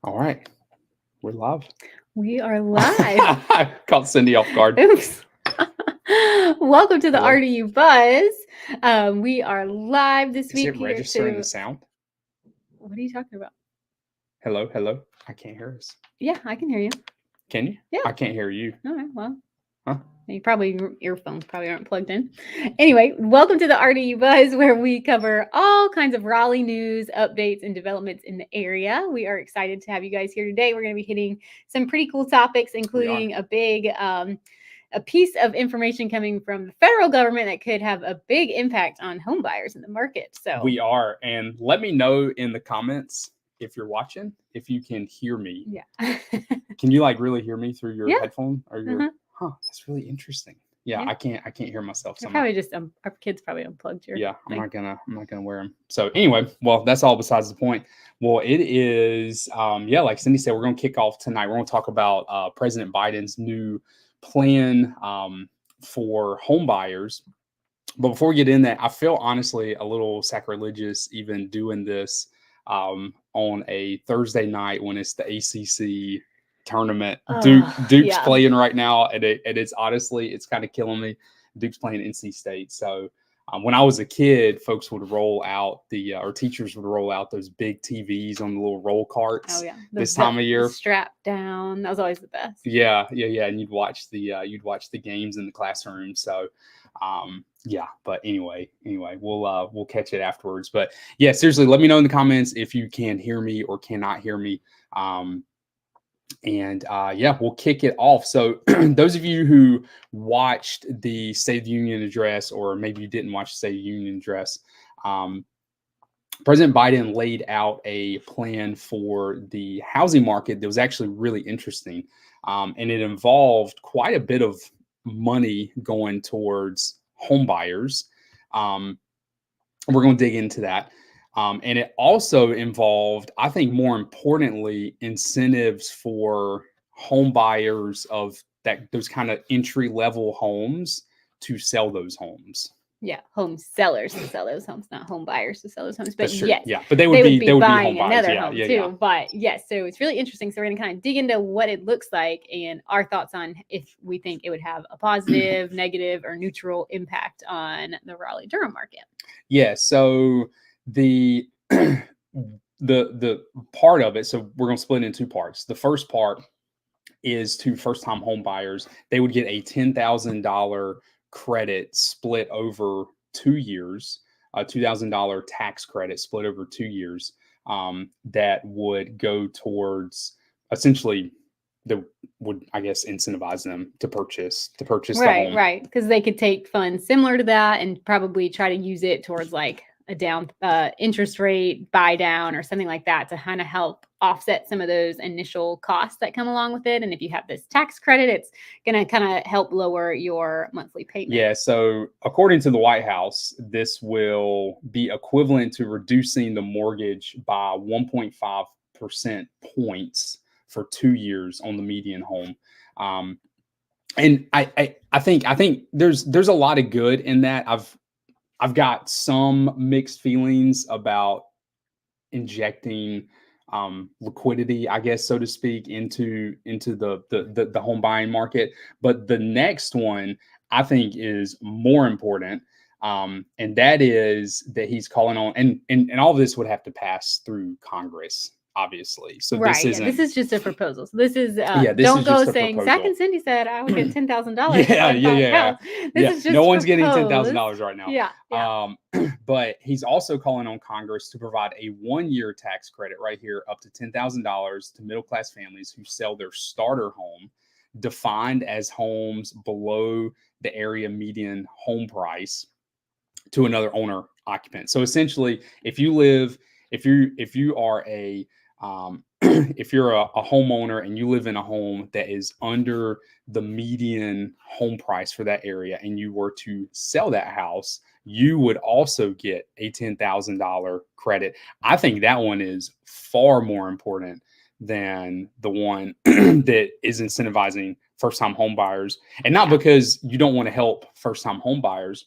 All right, we're live. We are live. I caught Cindy off guard. Oops. Welcome to the Hello? RDU Buzz. We are live this Is week it here registering to. the sound? What are you talking about? Hello, hello. I can't hear us. Yeah, I can hear you. Can you? Yeah. I can't hear you. All right. Well, Huh? you probably your earphones probably aren't plugged in. Anyway, welcome to the RDU Buzz, where we cover all kinds of Raleigh news, updates, and developments in the area. We are excited to have you guys here today. We're going to be hitting some pretty cool topics, including a big a piece of information coming from the federal government that could have a big impact on home buyers in the market. So We are. And let me know in the comments if you're watching, if you can hear me. yeah. Can you like really hear me through your Yeah. headphone or your Uh-huh. That's really interesting. Yeah, Yeah. I can't hear myself. They're So probably just our kids probably unplugged your yeah, I'm thing. not gonna wear them. So anyway, well, that's all besides the point. Well, it is like Cindy said, we're gonna kick off tonight. We're gonna talk about President Biden's new plan for home buyers. But before we get in that, I feel honestly a little sacrilegious even doing this on a Thursday night when it's the ACC tournament. Duke's Yeah. playing right now, and it's honestly it's kind of killing me. Duke's playing NC State, so when I was a kid, folks would roll out or teachers would roll out those big TVs on the little roll carts. Oh yeah. This time of year, strap down. That was always the best. yeah, and you'd watch the games in the classroom. So but anyway, we'll catch it afterwards. But yeah, seriously, let me know in the comments if you can hear me or cannot hear me. We'll kick it off. So those of you who watched the State of the Union address, or maybe you didn't watch the State of the Union address, President Biden laid out a plan for the housing market that was actually really interesting. And it involved quite a bit of money going towards home buyers. We're going to dig into that. And it also involved, I think more importantly, incentives for home buyers of those kind of entry level homes to sell those homes. Yeah, home sellers to sell those homes, not home buyers to sell those homes. But That's true. yes, Yeah, but they would be buying home buyers. another Yeah, home yeah, too. yeah. But yes, so it's really interesting. So we're going to kind of dig into what it looks like and our thoughts on if we think it would have a positive, negative, or neutral impact on the Raleigh-Durham market. Yeah. So the the part of it. So we're going to split it in two parts. The first part is to first-time home buyers. They would get a $10,000 credit split over 2 years, a $2,000 tax credit split over 2 years, that would go towards essentially that would, I guess, incentivize them to purchase the home. Right. Because they could take funds similar to that and probably try to use it towards like a down interest rate buy down or something like that to kind of help offset some of those initial costs that come along with it. And if you have this tax credit, it's going to kind of help lower your monthly payment. Yeah. So according to the White House, this will be equivalent to reducing the mortgage by 1.5% points for 2 years on the median home. And I think there's a lot of good in that. I've got some mixed feelings about injecting liquidity, I guess, so to speak, into the home buying market. But the next one I think is more important. And that is that he's calling on, and all of this would have to pass through Congress, obviously. So this is just a proposal. So this is don't go saying Zach and Cindy said I would get $10,000. Yeah. This is just no one's getting $10,000 right now. Yeah. But he's also calling on Congress to provide a 1-year tax credit right here, up to $10,000 to middle class families who sell their starter home, defined as homes below the area median home price, to another owner occupant. So essentially, if you are a if you're a homeowner and you live in a home that is under the median home price for that area, and you were to sell that house, you would also get a $10,000 credit. I think that one is far more important than the one that is incentivizing first-time home buyers. And not because you don't want to help first-time home buyers,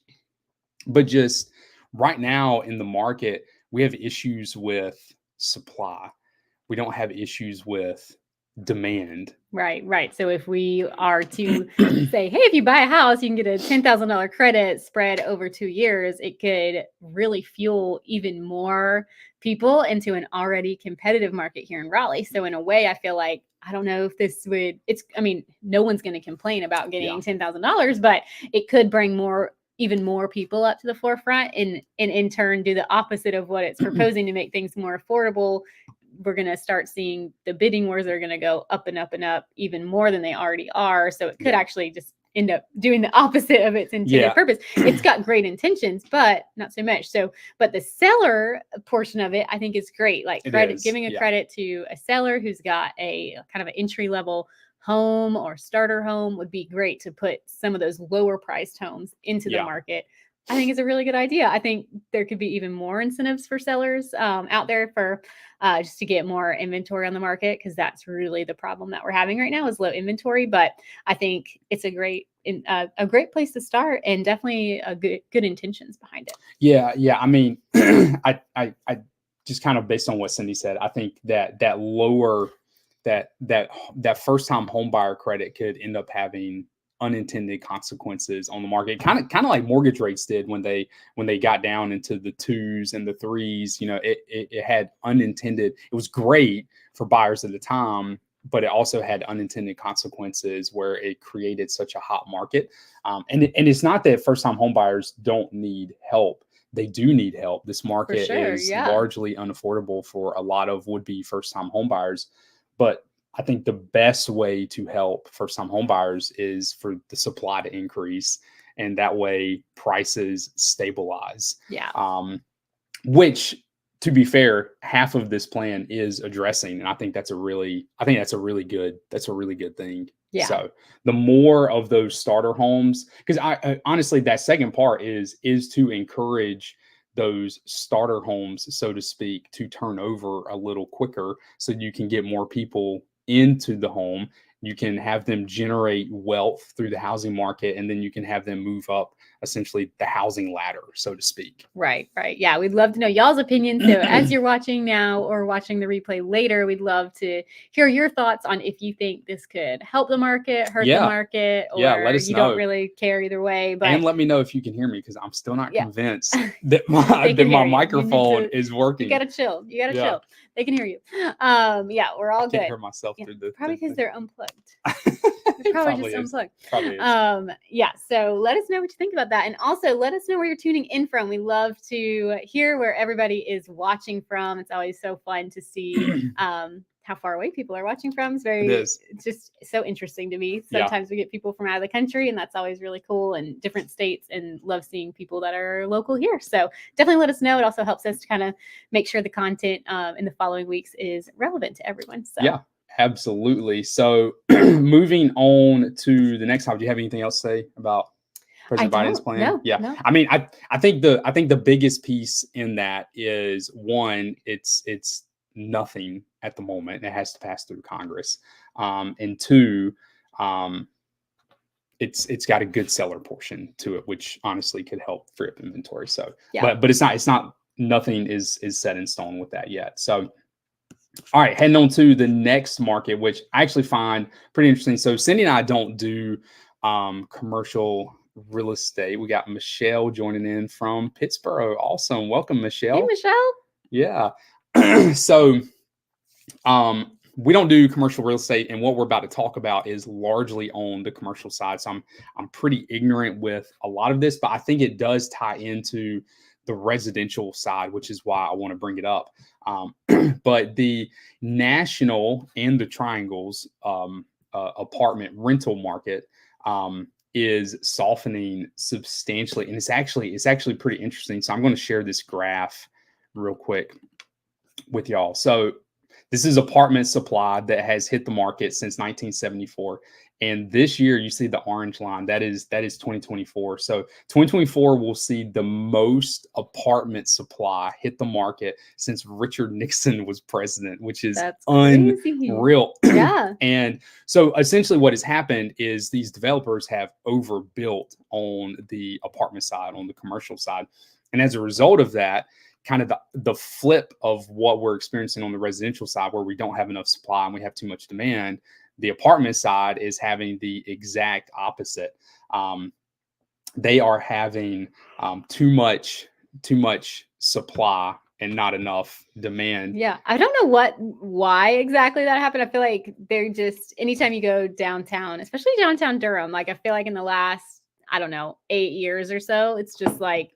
but just right now in the market, we have issues with supply. we don't have issues with demand. Right. So if we are to say, hey, if you buy a house, you can get a $10,000 credit spread over 2 years, it could really fuel even more people into an already competitive market here in Raleigh. So in a way, I feel like, I don't know if this would, no one's going to complain about getting $10,000, but it could bring even more people up to the forefront and in turn do the opposite of what it's proposing to make things more affordable. We're going to start seeing the bidding wars are going to go up and up and up even more than they already are. So it could actually just end up doing the opposite of its intended purpose. It's got great intentions, but not so much. So, but the seller portion of it, I think is great. Like giving a credit to a seller who's got a kind of an entry level home or starter home would be great to put some of those lower priced homes into the market. I think it's a really good idea. I think there could be even more incentives for sellers out there for just to get more inventory on the market, because that's really the problem that we're having right now is low inventory. But I think it's a great place to start, and definitely a good intentions behind it. Yeah. I mean, I just kind of based on what Cindy said, I think that lower that first time home buyer credit could end up having unintended consequences on the market, kind of like mortgage rates did when they got down into the 2s and the 3s. It had unintended. It was great for buyers at the time, but it also had unintended consequences where it created such a hot market. And it's not that first time home buyers don't need help. They do need help. This market is largely unaffordable for a lot of would-be first time home buyers, but I think the best way to help first-time home buyers is for the supply to increase, and that way prices stabilize. Which, to be fair, half of this plan is addressing, and I think that's a really good thing. Yeah. So the more of those starter homes, because I honestly, that second part is to encourage those starter homes, so to speak, to turn over a little quicker, so you can get more people into the home. You can have them generate wealth through the housing market, and then you can have them move up essentially the housing ladder, so to speak. Right. Yeah, we'd love to know y'all's opinions. So as you're watching now or watching the replay later, we'd love to hear your thoughts on if you think this could help the market, hurt the market, or let us you know. Don't really care either way. But and let me know if you can hear me, because I'm still not convinced that my microphone is working. You gotta chill. Chill. They can hear you. We're all good. I can't hear myself through the probably because they're unplugged. Probably just unplugged. Probably is. So let us know what you think about that, and also let us know where you're tuning in from. We love to hear where everybody is watching from. It's always so fun to see how far away people are watching from. It's just so interesting to me. Sometimes we get people from out of the country, and that's always really cool, and different states, and love seeing people that are local here. So definitely let us know. It also helps us to kind of make sure the content in the following weeks is relevant to everyone. So yeah. Absolutely. So moving on to the next topic, do you have anything else to say about President Biden's plan? No. I mean, I think the biggest piece in that is, one, it's nothing at the moment. It has to pass through Congress. And two, it's got a good seller portion to it, which honestly could help free up inventory. So but it's not nothing is set in stone with that yet. So all right, heading on to the next market, which I actually find pretty interesting. So Cindy and I don't do commercial real estate. We got Michelle joining in from Pittsburgh. Awesome. Welcome, Michelle. Hey, Michelle. Yeah. So we don't do commercial real estate, and what we're about to talk about is largely on the commercial side. So I'm pretty ignorant with a lot of this, but I think it does tie into the residential side, which is why I want to bring it up. But the national and the Triangles apartment rental market is softening substantially, and it's actually pretty interesting. So I'm going to share this graph real quick with y'all. So this is apartment supply that has hit the market since 1974. And this year, you see the orange line, that is 2024. So 2024 will see the most apartment supply hit the market since Richard Nixon was president, which is unreal. Yeah. And so essentially what has happened is these developers have overbuilt on the apartment side, on the commercial side. And as a result of that, kind of the flip of what we're experiencing on the residential side, where we don't have enough supply and we have too much demand. The apartment side is having the exact opposite. They are having too much supply and not enough demand. Yeah, I don't know why exactly that happened. I feel like they're just, anytime you go downtown, especially downtown Durham, like I feel like in the last, I don't know, 8 years or so, it's just like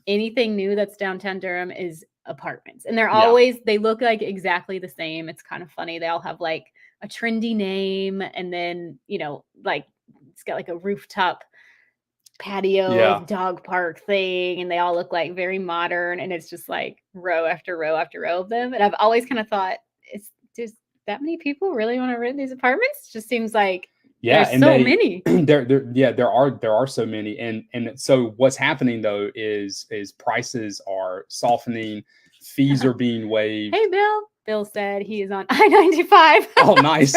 anything new that's downtown Durham is apartments. And they're always, they look like exactly the same. It's kind of funny. They all have like a trendy name, and then, like it's got like a rooftop patio dog park thing, and they all look like very modern, and it's just like row after row after row of them. And I've always kind of thought, it's just that many people really want to rent these apartments? Just seems like there's so many. There are so many. And so what's happening though is prices are softening, fees are being waived. Hey, Bill said he is on I-95. Oh, nice.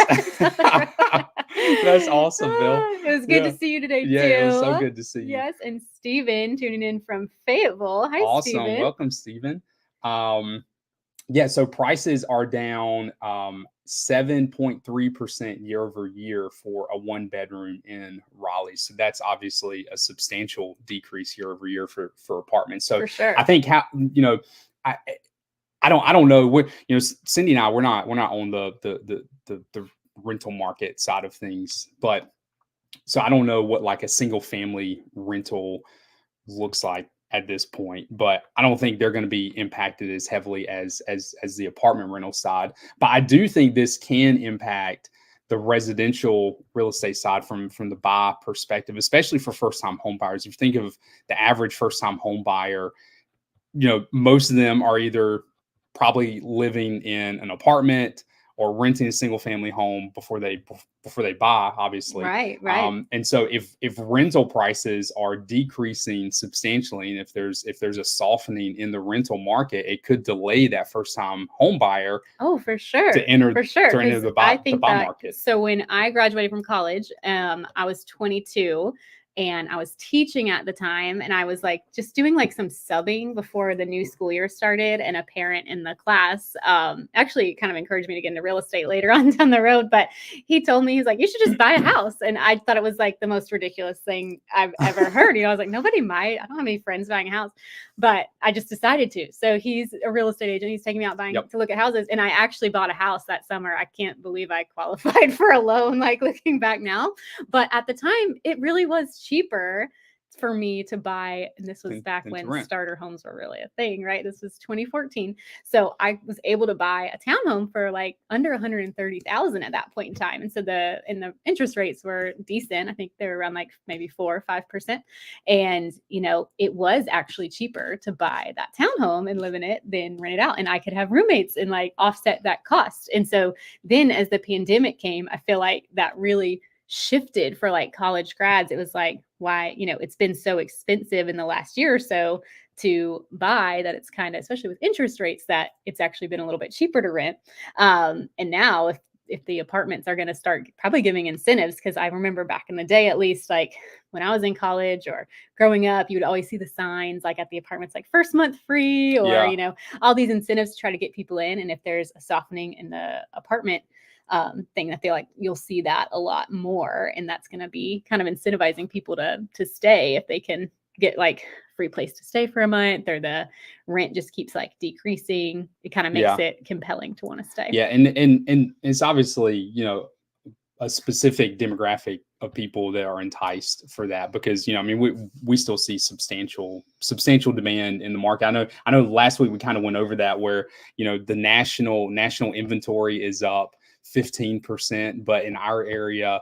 That's awesome, Bill. It was good to see you today, too. It was so good to see you. Yes, and Steven tuning in from Fayetteville. Hi, awesome. Steven. Welcome, Steven. So prices are down 7.3% year over year for a 1-bedroom in Raleigh. So that's obviously a substantial decrease year over year for apartments. So for sure. I think I don't know. Cindy and I, we're not on the rental market side of things, but so I don't know what like a single family rental looks like at this point, but I don't think they're going to be impacted as heavily as the apartment rental side. But I do think this can impact the residential real estate side from the buy perspective, especially for first-time home buyers. If you think of the average first-time home buyer, most of them are either probably living in an apartment or renting a single family home before they buy, obviously. Right. And so if rental prices are decreasing substantially, and if there's a softening in the rental market, it could delay that first time home buyer. Oh, for sure. To enter the buy market. So when I graduated from college, I was 22. And I was teaching at the time, and I was like just doing like some subbing before the new school year started. And a parent in the class actually kind of encouraged me to get into real estate later on down the road. But he told me, he's like, you should just buy a house. And I thought it was like the most ridiculous thing I've ever heard. I was like, nobody might. I don't have any friends buying a house, but I just decided to. So he's a real estate agent. He's taking me out to look at houses. And I actually bought a house that summer. I can't believe I qualified for a loan, like looking back now. But at the time, it really was cheaper for me to buy, and this was back when starter homes were really a thing, right? This was 2014. So I was able to buy a townhome for like under 130,000 at that point in time. And so the interest rates were decent. I think they were around like maybe 4 or 5%. And it was actually cheaper to buy that townhome and live in it than rent it out. And I could have roommates and like offset that cost. And so then as the pandemic came, I feel like that really shifted for like college grads. It was like, why, it's been so expensive in the last year or so to buy that it's kind of, especially with interest rates, that it's actually been a little bit cheaper to rent. And now if the apartments are going to start probably giving incentives, because I remember back in the day, at least like when I was in college or growing up, you would always see the signs like at the apartments, like first month free, or, all these incentives to try to get people in. And if there's a softening in the apartment thing, I feel like you'll see that a lot more, and that's going to be kind of incentivizing people to stay if they can get like free place to stay for a month, or the rent just keeps like decreasing. It kind of makes it compelling to want to stay. Yeah, and it's obviously a specific demographic of people that are enticed for that, because we still see substantial demand in the market. I know last week we kind of went over that, where the national inventory is up 15%, but in our area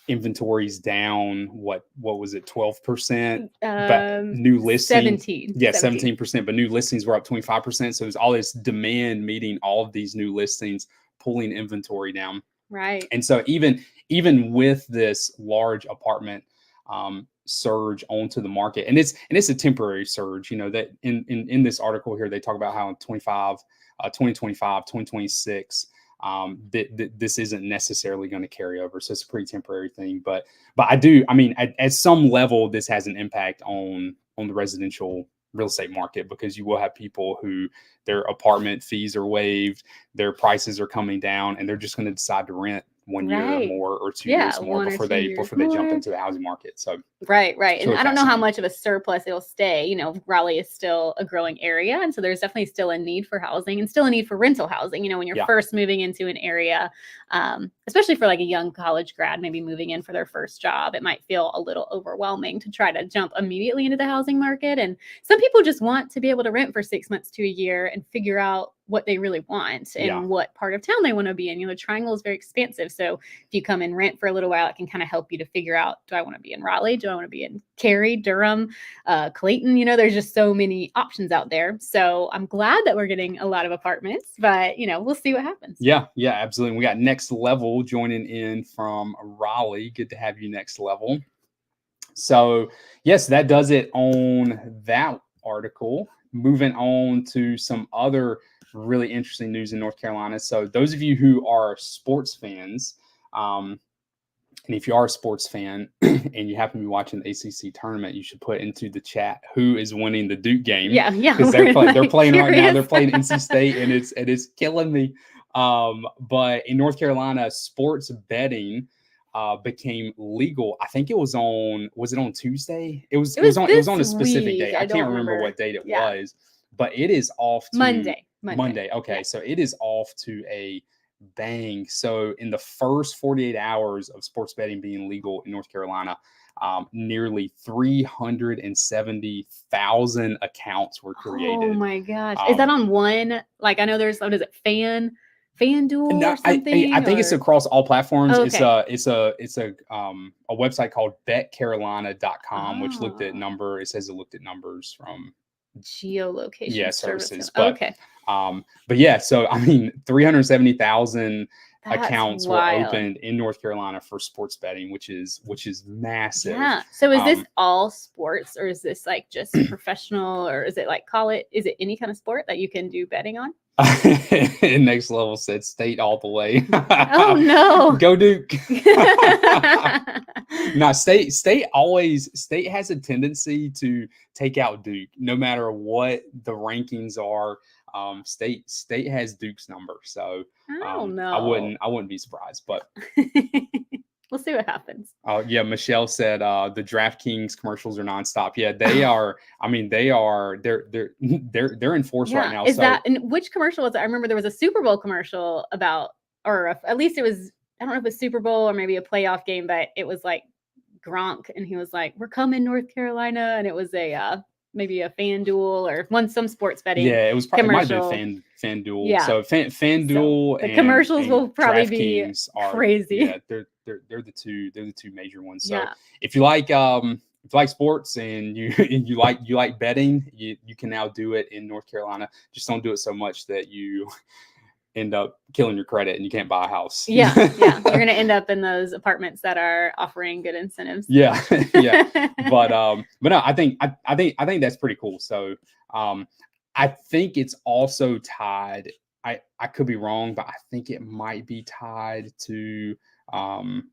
inventory's down, what was it, 12%? But new listings 17%, but new listings were up 25%. So there's all this demand meeting all of these new listings, pulling inventory down. Right. And so even with this large apartment surge onto the market, and it's a temporary surge, that in this article here, they talk about how in 2025, 2026, this isn't necessarily going to carry over. So it's a pretty temporary thing, but at some level, this has an impact on the residential real estate market, because you will have people who their apartment fees are waived, their prices are coming down, and they're just going to decide to rent 1 year Right. more or 2 Yeah, years more 1 or before 2 they years jump more. into the housing market. So Right. it's And really I don't know how fascinating. much of a surplus it'll stay. You know, Raleigh is still a growing area. And so there's definitely still a need for housing and still a need for rental housing. You know, when you're Yeah. first moving into an area, especially for like a young college grad, maybe moving in for their first job, it might feel a little overwhelming to try to jump immediately into the housing market. And some people just want to be able to rent for 6 months to a year and figure out what they really want and Yeah. what part of town they want to be in. You know, the triangle is very expansive. So if you come and rent for a little while, it can kind of help you to figure out, do I want to be in Raleigh? Do I want to be in Cary, Durham, Clayton? You know, there's just so many options out there. So I'm glad that we're getting a lot of apartments, but, you know, we'll see what happens. Yeah, absolutely. We got Next Level joining in from Raleigh. Good to have you, Next Level. So yes, that does it on that article. Moving on to some other really interesting news in North Carolina. So those of you who are sports fans, and if you are a sports fan and you happen to be watching the ACC tournament, you should put into the chat who is winning the Duke game. Yeah, because they're playing right now. They're curious. playing NC State, and it's killing me. But in North Carolina, sports betting became legal. I think it was on Tuesday? It was on a specific day. I can't remember what date it was, but it is off to Monday. Okay, Yeah. so it is off to a bang. So in the first 48 hours of sports betting being legal in North Carolina, nearly 370,000 accounts were created. Oh my gosh. Is that on one? Like, I know there's, what is it, FanDuel No, or something? I think it's across all platforms. Oh, It's okay. a website called betcarolina.com, which looked at Oh. it says it looked at numbers from Geolocation services. Oh, But okay. but yeah, so I mean 370,000 That's accounts were wild. opened in North Carolina for sports betting, which is massive. Yeah. So is this all sports, or is this like just professional, or is it like, is it any kind of sport that you can do betting on? Next Level said state all the way. Oh no. Go Duke. No, state has a tendency to take out Duke no matter what the rankings are. State has Duke's number, so I don't know. I wouldn't be surprised. But we'll see what happens. yeah, Michelle said the DraftKings commercials are nonstop. Yeah, they are. I mean, they're in force right now. Is that, and which commercial was it? I remember there was a Super Bowl commercial about, or at least it was, I don't know if it was Super Bowl or maybe a playoff game, but it was like Gronk, and he was like, "We're coming, North Carolina," and it was a maybe a FanDuel or some sports betting. Yeah, it was probably commercial. It might have been FanDuel. Yeah. So FanDuel the commercials will probably be crazy. Yeah, they're the two major ones. So Yeah. if you like sports and you like betting, you can now do it in North Carolina. Just don't do it so much that you end up killing your credit and you can't buy a house. Yeah. You're going to end up in those apartments that are offering good incentives. Yeah. But no, I think that's pretty cool. So I think it's also tied. I could be wrong, but I think it might be tied to the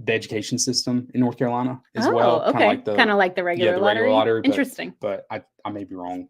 education system in North Carolina as well. Okay. Kind of like the regular lottery. Interesting. But I may be wrong.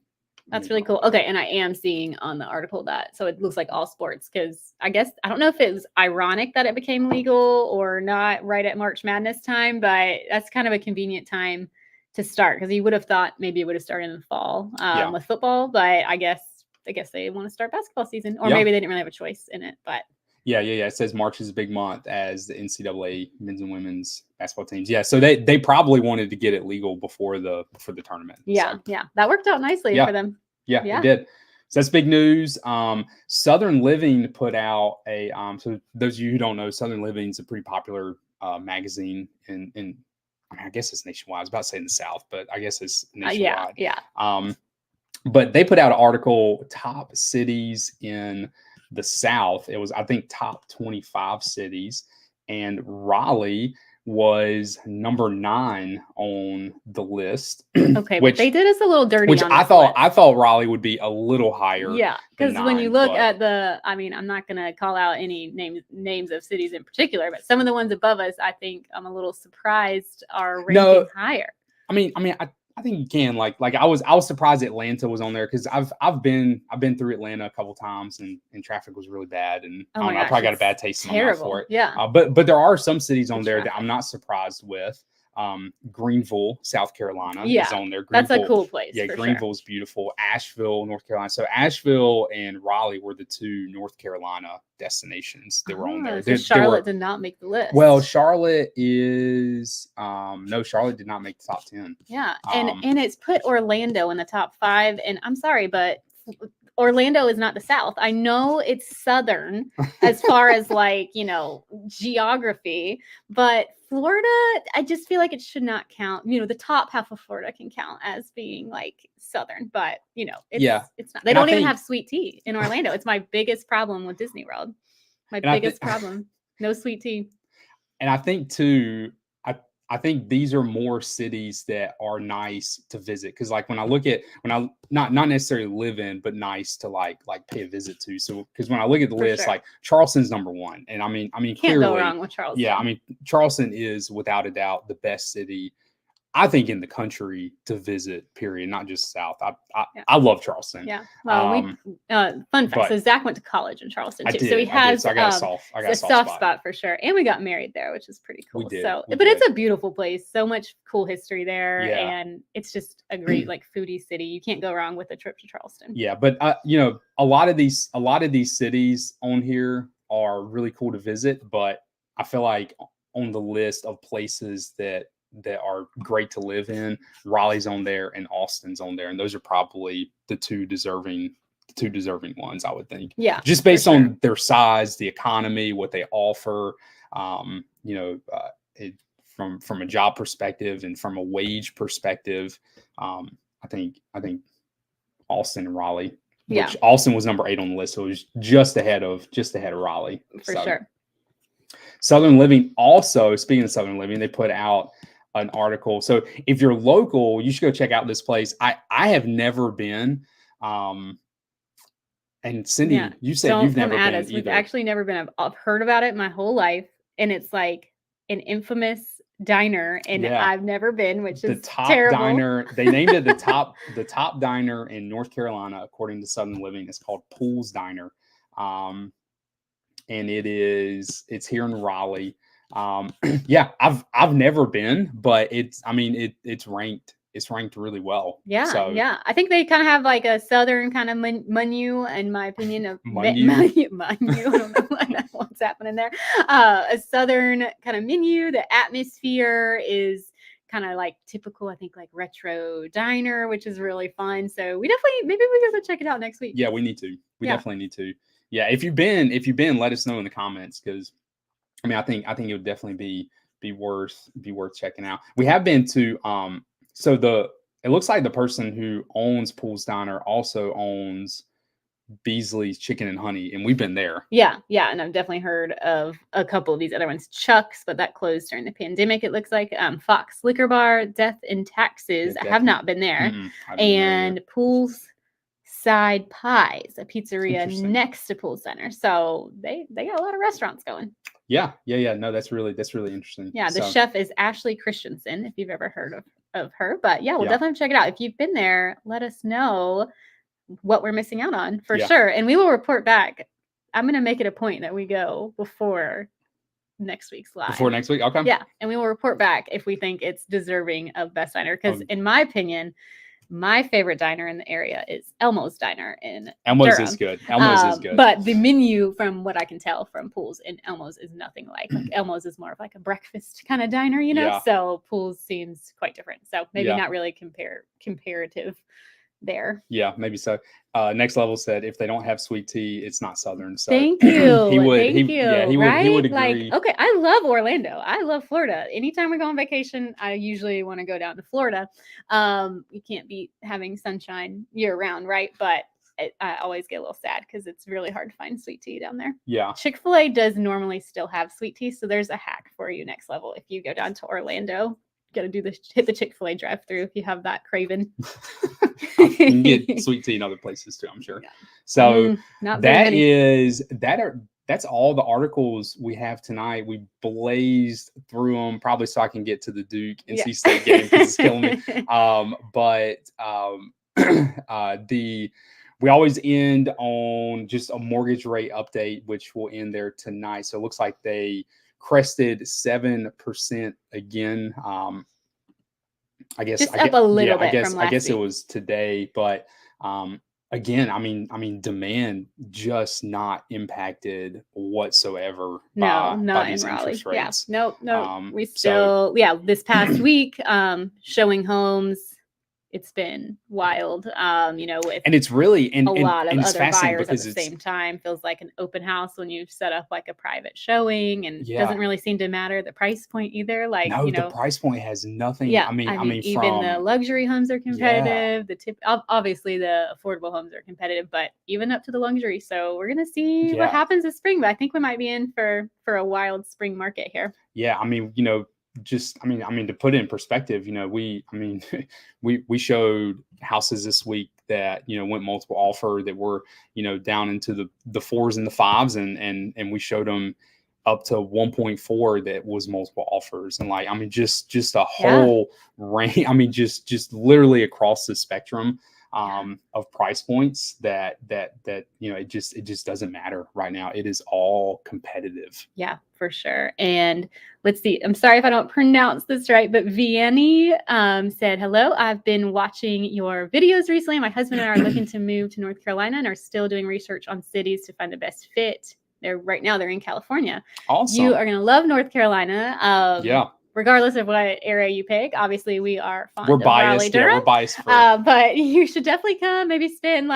That's really cool. Okay. And I am seeing on the article that, so it looks like all sports, because I guess, I don't know if it was ironic that it became legal or not right at March Madness time, but that's kind of a convenient time to start, because you would have thought maybe it would have started in the fall with football, but I guess they want to start basketball season, or maybe they didn't really have a choice in it, but. Yeah. It says March is a big month as the NCAA men's and women's basketball teams. Yeah, so they probably wanted to get it legal before the tournament. Yeah, so. That worked out nicely for them. Yeah, it did. So that's big news. Southern Living put out a so those of you who don't know, Southern Living is a pretty popular magazine in I mean, I guess it's nationwide. I was about to say in the South, but I guess it's nationwide. But they put out an article, top cities in the South. It was, I think, top 25 cities, and Raleigh was number 9 on the list. Okay, which they did us a little dirty. Which I thought Raleigh would be a little higher. Yeah, because when you look at I mean, I'm not going to call out any names of cities in particular, but some of the ones above us, I think I'm a little surprised are ranking higher. I mean, I think you can. Like I was surprised Atlanta was on there because I've been through Atlanta a couple times and traffic was really bad, and Oh I don't my know, I gosh, probably got a it's bad taste in my mouth terrible. for it. Yeah. But there are some cities on The there that traffic. I'm not surprised with. Greenville, South Carolina is Yeah, on there. that's a Greenville, cool place yeah, for sure. Greenville is beautiful. Asheville, North Carolina. So Asheville and Raleigh were the two North Carolina destinations that were on there. So Charlotte did not make the list. Well, Charlotte is no, Charlotte did not make the top 10. Yeah, and it's put Orlando in the top 5, and I'm sorry, but Orlando is not the South. I know it's Southern as far as like, you know, geography, but Florida, I just feel like it should not count. You know, the top half of Florida can count as being like Southern, but you know, it's not. They don't even have sweet tea in Orlando. It's my biggest problem with Disney World. My biggest problem. No sweet tea. And I think too, I think these are more cities that are nice to visit because like when I not necessarily live in, but nice to like pay a visit to. So because when I look at the list, like Charleston's number 1, and I mean can't clearly go wrong with Charleston. Yeah, I mean Charleston is without a doubt the best city, I think, in the country to visit, period, not just South. I love Charleston. Yeah. Well, fun fact. So Zach went to college in Charleston too. So he has I got a soft spot for sure. And we got married there, which is pretty cool. We did. But it's a beautiful place. So much cool history there. Yeah. And it's just a great like foodie city. You can't go wrong with a trip to Charleston. Yeah. But you know, a lot of these cities on here are really cool to visit, but I feel like on the list of places that are great to live in, Raleigh's on there and Austin's on there, and those are probably the two deserving ones, I would think. Yeah, just based on their size, the economy, what they offer, you know, from a job perspective and from a wage perspective. I think Austin and Raleigh. Yeah, which Austin was number 8 on the list, so it was just ahead of Raleigh. For sure. Southern Living also, speaking of Southern Living, they put out an article. So if you're local, you should go check out this place. I have never been. And Cindy, you said you've never been either. We've actually never been. I've heard about it my whole life, and it's like an infamous diner, and I've never been, which is terrible. Diner. They named it the top diner in North Carolina, according to Southern Living. It's called Pools Diner. And it's here in Raleigh. I've never been, but it's ranked really well. Yeah. I think they kind of have like a Southern kind of menu, in my opinion, of menu. I don't know what's happening there. A Southern kind of menu. The atmosphere is kind of like typical, I think, like retro diner, which is really fun. So maybe we go check it out next week. Yeah, we need to. We definitely need to. Yeah, if you've been, let us know in the comments, because I mean, I think it would definitely be worth checking out. We have been to it looks like the person who owns Pools Diner also owns Beasley's Chicken and Honey, and we've been there. Yeah, and I've definitely heard of a couple of these other ones. Chuck's, but that closed during the pandemic, it looks like. Fox Liquor Bar, Death and Taxes. I have not been there. And Pools Side Pies, a pizzeria next to Pool Center. So they got a lot of restaurants going. Yeah. No, that's really interesting. Yeah, the chef is Ashley Christensen, if you've ever heard of her. But yeah, we'll definitely check it out. If you've been there, let us know what we're missing out on for sure. And we will report back. I'm going to make it a point that we go before next week's live. Before next week? Okay. Yeah, and we will report back if we think it's deserving of Best Diner. Because in my opinion, my favorite diner in the area is Elmo's Diner in Elmo's Durham. Is good. Elmo's is good. But the menu, from what I can tell from Pools, in Elmo's is nothing like Elmo's is more of like a breakfast kind of diner, you know? Yeah. So Pools seems quite different. So maybe not really comparative there. Yeah, maybe so. Next Level said if they don't have sweet tea, it's not Southern. So thank you. he would agree. Like, okay, I love Orlando. I love Florida. Anytime we go on vacation, I usually want to go down to Florida. You can't beat having sunshine year round, right? But I always get a little sad because it's really hard to find sweet tea down there. Yeah. Chick-fil-A does normally still have sweet tea, so there's a hack for you, Next Level. If you go down to Orlando, got to hit the Chick-fil-A drive-through if you have that craving. You can get sweet tea in other places too, I'm sure. Yeah. So that's all the articles we have tonight. We blazed through them probably so I can get to the Duke NC State game because it's killing me. We always end on just a mortgage rate update, which will end there tonight. So it looks like they crested 7% again. I guess just up a little bit from last I guess week. it was today, but again, I mean, demand just not impacted whatsoever by not in these Raleigh. interest rates. Yeah, no. We still, this past week, showing homes, it's been wild. With and it's really a lot of other buyers at the same time. Feels like an open house when you set up like a private showing, and doesn't really seem to matter the price point either. Like, no, the price point has nothing. Yeah, I mean, even the luxury homes are competitive. Obviously the affordable homes are competitive, but even up to the luxury. So we're gonna see what happens this spring. But I think we might be in for a wild spring market here. Yeah, I mean, to put it in perspective, we showed houses this week that went multiple offer that were down into the 4s and the 5s, and we showed them up to 1.4 that was multiple offers, and just a whole range. Just literally across the spectrum of price points that it just doesn't matter right now. It is all competitive. Yeah, for sure. And let's see, I'm sorry if I don't pronounce this right, but Vianney said, hello, I've been watching your videos recently. My husband and I are looking to move to North Carolina and are still doing research on cities to find the best fit. Right now they're in California. Awesome. You are going to love North Carolina. Yeah. Regardless of what area you pick, obviously we are fond of Raleigh-Durham. Yeah, we're biased. But you should definitely come. Maybe spend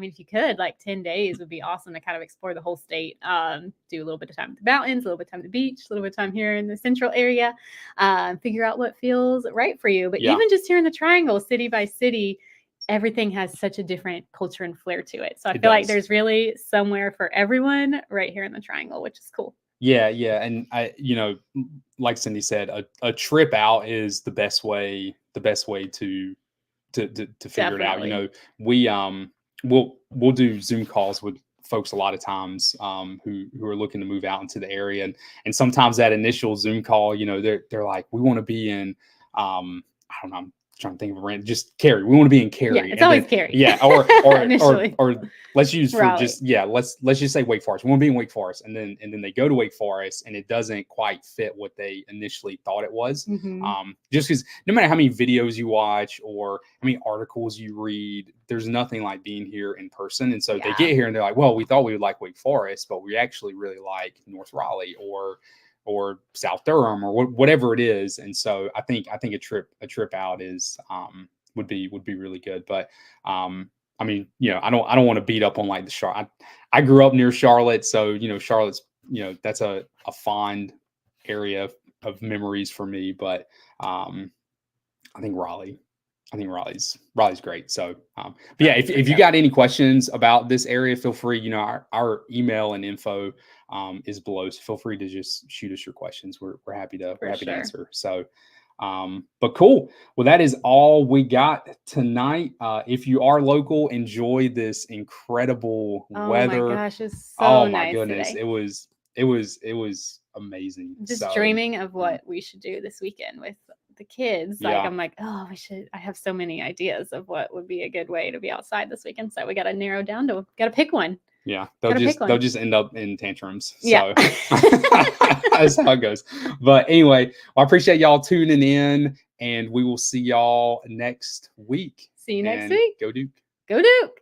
if you could, 10 days would be awesome to kind of explore the whole state. Do a little bit of time at the mountains, a little bit of time at the beach, a little bit of time here in the central area. Figure out what feels right for you. But even just here in the Triangle, city by city, everything has such a different culture and flair to it. So I feel like there's really somewhere for everyone right here in the Triangle, which is cool. Yeah. And like Cindy said, a trip out is the best way to figure it out. We'll do Zoom calls with folks a lot of times who are looking to move out into the area, and sometimes that initial Zoom call, they're like, we want to be in I don't know, I'm trying to think of a random, just Cary. We want to be in Cary. Yeah, it's always Cary. Yeah, or let's use for let's just say Wake Forest. We want to be in Wake Forest, and then they go to Wake Forest, and it doesn't quite fit what they initially thought it was. Just because no matter how many videos you watch or how many articles you read, there's nothing like being here in person. And so they get here and they're like, well, we thought we would like Wake Forest, but we actually really like North Raleigh or South Durham or whatever it is. And so I think a trip out is would be really good. But I don't want to beat up on the Charlotte. I grew up near Charlotte, so Charlotte's that's a fond area of memories for me. But I think Raleigh's great. So but yeah, if you got any questions about this area, feel free. Our email and info is below, so feel free to just shoot us your questions. We're happy to answer. So but cool. Well, that is all we got tonight. If you are local, enjoy this incredible weather. Oh my gosh, it's so nice. My goodness, today. It was amazing. Just dreaming of what we should do this weekend with the kids. I'm like, I have so many ideas of what would be a good way to be outside this weekend. So we got to narrow down gotta pick one. Yeah, they'll just end up in tantrums. Yeah. So that's how it goes. But anyway, I appreciate y'all tuning in, and we will see y'all next week. See you next week. Go Duke. Go Duke.